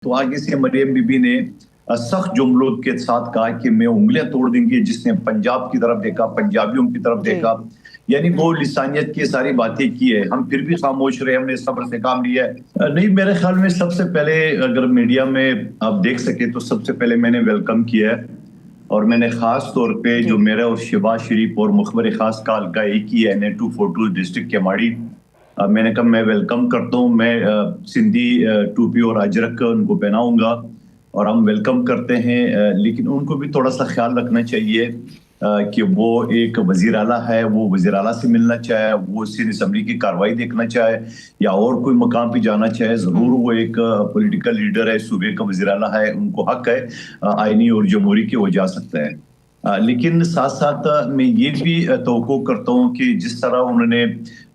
तो आगे से मरियम बीबी ने सख्त जुमलों के साथ कहा कि मैं उंगलियां तोड़ देंगी जिसने पंजाब की तरफ देखा, पंजाबियों की तरफ देखा। यानी वो लिसानियत की सारी बातें की है, हम फिर भी खामोश रहे, हमने सब्र से काम लिया है। नहीं, मेरे ख्याल में सबसे पहले अगर मीडिया में आप देख सके तो सबसे पहले मैंने वेलकम किया है, और मैंने खास तौर पे जो मेरा और शहबाज शरीफ और मुखबर खास का हल्का एक ही है N242 डिस्ट्रिक्ट केमाड़ी, मैंने कहा मैं वेलकम करता हूँ। मैं सिंधी टोपी और अजरक उनको पहनाऊंगा और हम वेलकम करते हैं, लेकिन उनको भी थोड़ा सा ख्याल रखना चाहिए कि वो एक वजीर आला है, वो वजीर आला से मिलना चाहे, वो सिंध असम्बली की कार्रवाई देखना चाहे या और कोई मकाम पे जाना चाहे, जरूर वो एक पॉलिटिकल लीडर है, सूबे का वजीर आला है, उनको हक है आईनी और जमहूरी के वो जा सकता है। लेकिन साथ साथ मैं ये भी तवक्को करता हूँ कि जिस तरह उन्होंने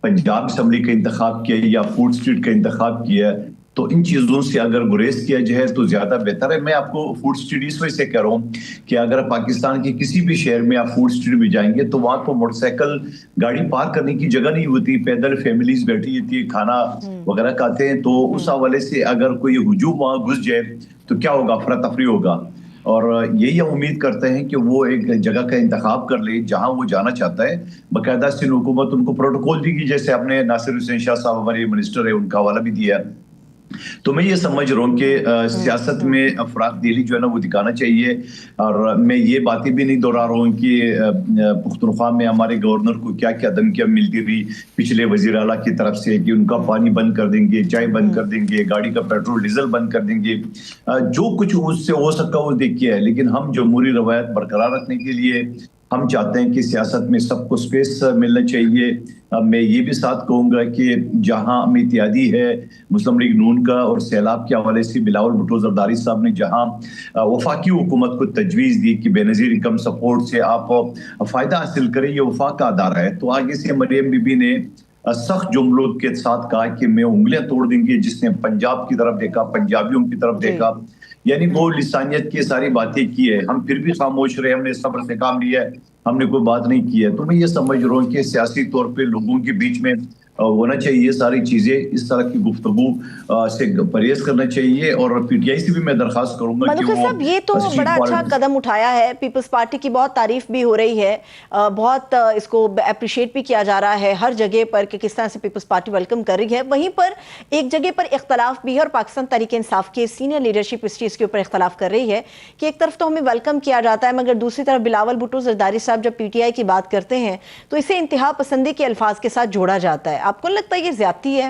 पंजाब असम्बली का इंतखाब किया या फूड स्ट्रीट का इंतखाब किया, तो इन चीज़ों से अगर गुरेज किया जाए तो ज़्यादा बेहतर है। मैं आपको फूड स्ट्रीट इस वजह से कह रहा हूँ कि अगर पाकिस्तान के किसी भी शहर में आप फूड स्ट्रीट में जाएंगे तो वहाँ पर मोटरसाइकिल गाड़ी पार्क करने की जगह नहीं होती, पैदल फैमिलीज बैठी होती है, खाना वगैरह खाते हैं। तो उस हवाले से अगर कोई हुजूम वहाँ घुस जाए तो क्या होगा, अफरा तफरी होगा। और यही हम उम्मीद करते हैं कि वो एक जगह का इंतखाब कर ले जहां वो जाना चाहता है। बाकायदा सिंध हुकूमत उनको प्रोटोकॉल देगी, जैसे आपने नासिर हुसैन शाह साहब हमारे मिनिस्टर है उनका हवाला भी दिया। तो मैं ये समझ रहा हूँ कि सियासत में अफराद दिली जो है ना वो दिखाना चाहिए। और मैं ये बातें भी नहीं दोहरा रहा हूँ कि पुख्तनख्वा में हमारे गवर्नर को क्या क्या धमकियां मिलती रही पिछले वजीर आला की तरफ से कि उनका पानी बंद कर देंगे, चाय बंद कर देंगे, गाड़ी का पेट्रोल डीजल बंद कर देंगे। जो कुछ उससे हो सकता वो देखिए है, लेकिन हम जमहूरी रवायत बरकरार रखने के लिए हम चाहते हैं कि सियासत में सबको स्पेस मिलना चाहिए। मैं ये भी साथ कहूंगा कि जहां हम इत्यादी है मुस्लिम लीग नून का और सैलाब के हवाले से बिलावल भुट्टो जरदारी साहब ने जहां वफाकी हुकूमत को तजवीज़ दी कि बेनज़ीर इनकम सपोर्ट से आप फ़ायदा हासिल करें, ये वफाक का अदारा है। तो आगे से मरियम बीबी ने सख्त जुमलों के साथ कहा कि मैं उंगलियां तोड़ देंगी जिसने पंजाब की तरफ देखा, पंजाबियों की तरफ देखा। यानी वो लिसानियत की सारी बातें की है, हम फिर भी खामोश रहे, हमने सब्र से काम लिया है, हमने कोई बात नहीं की है। तो मैं ये समझ रहा हूँ कि सियासी तौर पे लोगों के बीच में होना चाहिए सारी चीजें, इस तरह की गुफ्तगू से परहेज करना चाहिए। और पीटीआई से भी मैं दरखास्त करूंगा कि वो साहब ये तो बड़ा अच्छा कदम उठाया है, पीपल्स पार्टी की बहुत तारीफ भी हो रही है, बहुत इसको अप्रिशिएट भी किया जा रहा है हर जगह पर कि किस तरह से पीपल्स पार्टी वेलकम कर रही है। वहीं पर एक जगह पर इख्तलाफ भी है और पाकिस्तान तहरीक इंसाफ के सीनियर लीडरशिप इस चीज़ के ऊपर इख्तलाफ कर रही है कि एक तरफ तो हमें वेलकम किया जाता है, मगर दूसरी तरफ बिलावल भुट्टो जरदारी साहब जब पीटीआई की बात करते हैं तो इसे इंतहा पसंदी के अल्फाज के साथ जोड़ा जाता है। आपको लगता है ये ज्यादती है?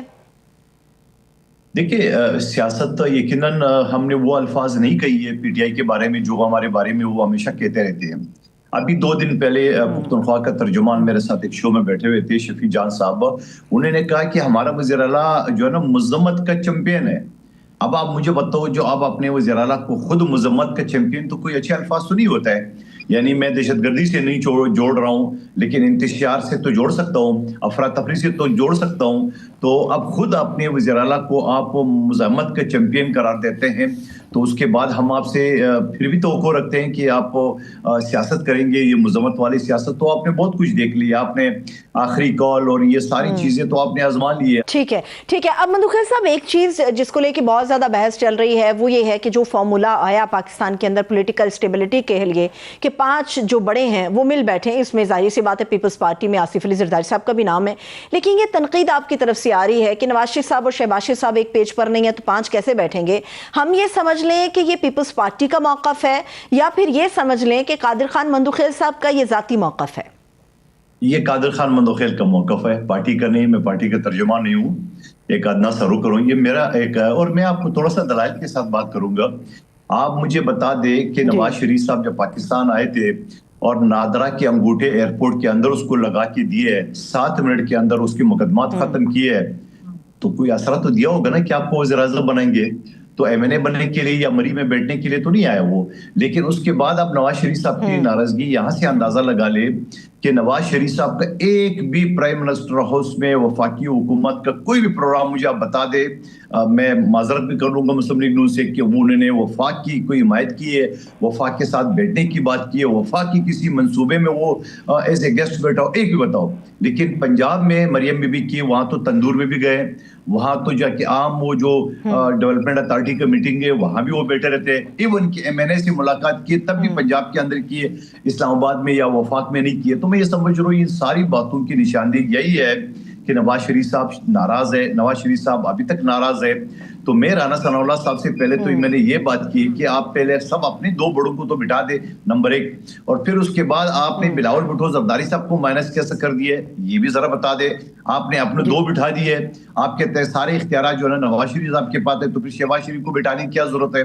देखिए, सियासत यकीनन हमने वो अल्फाज नहीं कही है पीटीआई के बारे में जो हमारे बारे में वो हमेशा कहते रहते हैं। अभी 2 दिन पहले पुख्तनख्वा का तर्जुमान मेरे साथ एक शो में बैठे हुए थे, शफी जान साहब, उन्होंने कहा कि हमारा वज़ीर आला जो है ना मुज़म्मत का चैंपियन है। अब आप मुझे बताओ, जो आप अपने वज़ीर आला को खुद मुज़म्मत का चैंपियन, तो कोई अच्छे अल्फाज तो नहीं होता है। यानी मैं दहशतगर्दी से नहीं जोड़ रहा हूँ, लेकिन इंतशार से तो जोड़ सकता हूँ, अफरा तफरी से तो जोड़ सकता हूँ। तो अब खुद अपने वज़ीर आला को आप मुज़म्मत का चैंपियन करार देते हैं, तो उसके बाद हम आपसे फिर भी तवक्को रखते हैं कि आप सियासत करेंगे, ये मुज़म्मत वाली सियासत। तो आपने बहुत कुछ देख लिया, आपने आखिरी कॉल और ये सारी चीजें तो आपने आजमा ली है। ठीक है, ठीक है। अब मंदुखैर साहब, एक चीज जिसको लेके बहुत ज्यादा बहस चल रही है वो ये है कि जो फॉर्मूला आया पाकिस्तान के अंदर पॉलिटिकल स्टेबिलिटी के लिए कि 5 जो बड़े हैं वो मिल बैठे हैं, इसमें जाहिर सी बात है पीपल्स पार्टी में आसिफ अली जरदारी साहब का भी नाम है, लेकिन ये तनकीद आपकी तरफ से आ रही है कि नवाज शरीफ साहब और शहबाज शरीफ साहब एक पेज पर नहीं है तो 5 कैसे बैठेंगे। हम ये समझ लें कि ये पीपल्स पार्टी का मौक़िफ़ है या फिर ये समझ लें कि कादिर खान मंदुखैल साहब का ये ज़ाती मौक़िफ़ है? ये कादिर खान मंदुखैल का मौक़िफ़ है, पार्टी का नहीं। मैं पार्टी का तर्जुमा नहीं हूँ, एक अदना सरू करूँ, ये मेरा एक। और मैं आपको थोड़ा सा दलाइल के साथ बात करूंगा। आप मुझे बता दें कि नवाज शरीफ साहब जब पाकिस्तान आए थे और नादरा के अंगूठे एयरपोर्ट के अंदर उसको लगा के दिए, 7 मिनट के अंदर उसके मुकदमात खत्म किए, तो कोई असरा तो दिया होगा ना कि आपको वज़ीर-ए-आज़म बनाएंगे। तो एमएनए बनने के लिए या मरी में बैठने के लिए तो नहीं आया वो। लेकिन उसके बाद आप नवाज शरीफ साहब की नाराजगी यहाँ से अंदाजा लगा ले कि नवाज शरीफ साहब का एक भी प्राइम मिनिस्टर हाउस में वफाकी हुकूमत का कोई भी प्रोग्राम मुझे आप बता दे, मैं माजरत भी कर लूंगा मुस्लिम लीग नून से कि वो उन्होंने वफाक की कोई हिमायत की है, वफाक के साथ बैठने की बात की है, वफाक की किसी मंसूबे में वो एज ए गेस्ट बैठा हो, एक भी बताओ। लेकिन पंजाब में मरियम बीबी की, वहां तो तंदूर में भी गए, वहां तो जाके आम वो जो डेवलपमेंट अथॉरिटी की मीटिंग है वहां भी वो बैठे रहते हैं। इवन की MNA से मुलाकात की तब भी पंजाब के अंदर की है, इस्लामाबाद में या वफाक में नहीं की है। तो मैं ये समझ रहा हूँ इन सारी बातों की निशानदेही यही है कि नवाज शरीफ साहब नाराज है, नवाज शरीफ साहब अभी तक नाराज है। तो मैं राना सनाउल्लाह साहब से पहले तो मैंने ये बात की कि आप पहले सब अपने दो बड़ों को तो बिठा दे, नंबर 1, और फिर उसके बाद आपने बिलावल भुट्टो जरदारी साहब को माइनस कैसे कर दिए ये भी जरा बता दे। आपने अपने 2 बिठा दिए, आपके सारे इख्तियार जो है नवाज शरीफ साहब के पास है, तो फिर शहबाज शरीफ को बिठाने की क्या जरूरत है?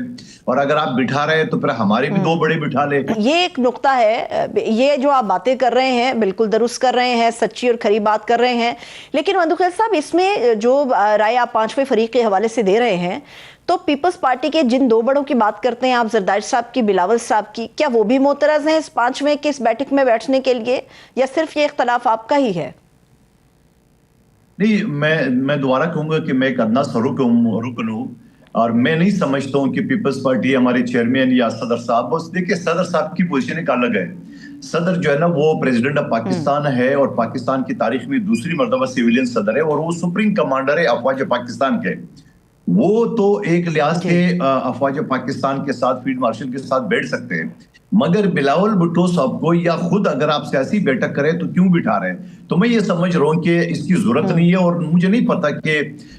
और अगर आप बिठा रहे हैं तो फिर हमारे भी 2 बड़े बिठा ले। ये एक नुक्ता है, ये जो आप बातें कर रहे हैं बिल्कुल दुरुस्त कर रहे हैं, सच्ची और खरी बात कर रहे हैं। लेकिन मंदुखैल साहब, इसमें जो राय आप 5वें फरीक के हवाले से दे रहे हैं, तो पीपल्स पार्टी के जिन 2 बड़ों की बात करते हैं आप, जरदारी साहब की, बिलावल साहब की, क्या वो भी मोतरज हैं इस 5वें के इस बैठक में बैठने के लिए, या सिर्फ ये इख्तलाफ आपका ही है? नहीं, मैं दोबारा कहूंगा कि मैं एक अन्ना रुकन हूं और मैं नहीं समझता हूं कि पीपल्स पार्टी हमारे चेयरमैन या सदर साहब, बस देखिए सदर साहब की पोजीशन एक अलग है। सदर जो है ना वो प्रेसिडेंट ऑफ पाकिस्तान है और पाकिस्तान की तारीख में दूसरी मर्तबा सिविलियन सदर है और वो सुप्रीम कमांडर है अफवाज पाकिस्तान के। वो तो एक लिहाज से अफवाज पाकिस्तान के साथ फील्ड मार्शल के साथ बैठ सकते हैं, मगर बिलावल भुट्टो साहब को या खुद अगर आप सियासी बैठक करें तो क्यों बिठा रहे हैं? तो मैं ये समझ रहा हूँ कि इसकी जरूरत नहीं है। और मुझे नहीं पता कि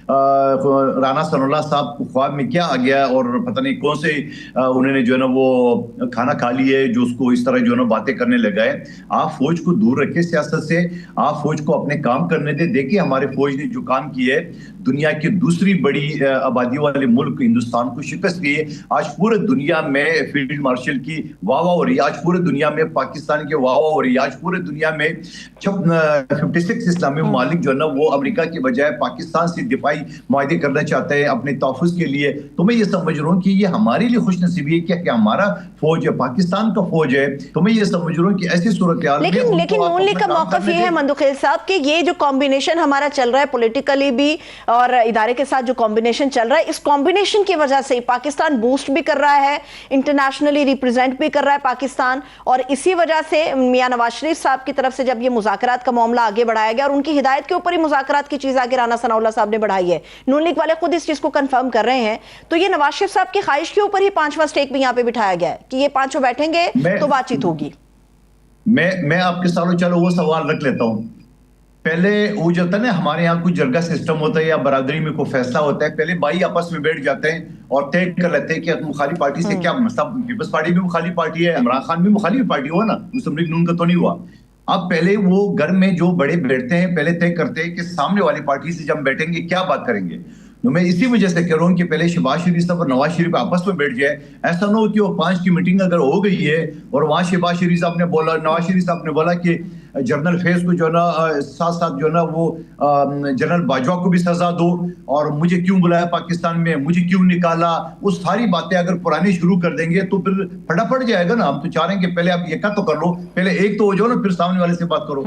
राना सनाउल्लाह साहब को ख्वाब में क्या आ गया और पता नहीं कौन से उन्होंने जो है ना वो खाना खा लिए जो उसको इस तरह जो है ना बातें करने लगा है। आप फौज को दूर रखें सियासत से, आप फौज को अपने काम करने दे। देखिए हमारे फौज ने जो काम किया है, दुनिया की दूसरी बड़ी आबादी वाले मुल्क हिंदुस्तान को शिकस्त दी है। आज पूरे दुनिया में फील्ड मार्शल की वाह हो रही है, आज पूरे दुनिया में पाकिस्तान के वाह हो रही है, आज पूरे दुनिया में 56 इस्लामी ममालिक जो है ना वो अमेरिका की बजाय पाकिस्तान से दिफाई मुआहदे करना चाहते हैं अपने तहफ़्फ़ुज़ के लिए। तो मैं ये समझ रहा हूँ कि ये हमारे लिए खुशनसीबी है कि हमारा फौज है, पाकिस्तान का फौज है। तो मैं ये समझ रहा हूँ कि ऐसी सूरत हाल में लेकिन नून लीग का मौक़िफ़ ये है मंदुखैल साहब कि ये जो कॉम्बिनेशन हमारा चल रहा है पॉलिटिकली भी और इदारे के साथ जो कॉम्बिनेशन चल रहा है, इस कॉम्बिनेशन की वजह से पाकिस्तान बूस्ट भी कर रहा है, इंटरनेशनली रिप्रेजेंट भी कर रहा है पाकिस्तान। और इसी वजह से मियां नवाज शरीफ साहब की तरफ से जब ये मुज़ाकरात का मामला आगे बढ़ाया गया और उनकी हिदायत के ऊपर ही मुज़ाकरात की चीज आगे राना सनाउल्लाह साहब ने बढ़ाई है, नून लीग वाले खुद इस चीज को कंफर्म कर रहे हैं, तो ये नवाज शरीफ साहब की ख्वाहिश के ऊपर ही 5वां स्टेक भी यहाँ पे बिठाया गया है कि ये 5 बैठेंगे तो बातचीत होगी। मैं आपके सालों चलो वो सवाल रख लेता हूँ। पहले वो जो होता है ना, हमारे यहाँ कुछ जरगा सिस्टम होता है या बरादरी में कोई फैसला होता है, पहले भाई आपस में बैठ जाते हैं और तय कर लेते हैं कि मुखालिफ पार्टी से क्या, सब पीपल्स पार्टी भी मुखालिफ पार्टी है, इमरान खान भी मुखालिफ पार्टी हुआ ना, मुस्लिम लीग नून का तो नहीं हुआ। अब पहले वो घर में जो बड़े बैठते हैं पहले तय करते हैं कि सामने वाली पार्टी से जब बैठेंगे क्या बात करेंगे। तो मैं इसी वजह से कह रहा हूँ कि पहले शहबाज शरीफ साहब और नवाज शरीफ आपस में बैठ जाए। ऐसा ना हो कि वो 5 की मीटिंग अगर हो गई है और वहां शहबाज शरीफ साहब ने बोला, नवाज शरीफ साहब ने बोला कि जनरल फैज को जो है ना साथ साथ जो है ना वो जनरल बाजवा को भी सजा दो और मुझे क्यों बुलाया पाकिस्तान में, मुझे क्यों निकाला, वो सारी बातें अगर पुरानी शुरू कर देंगे तो फिर फटाफट जाएगा ना। हम तो चाह रहे हैं कि पहले आप ये का तो कर लो, पहले एक तो हो जाओ ना, फिर सामने वाले से बात करो।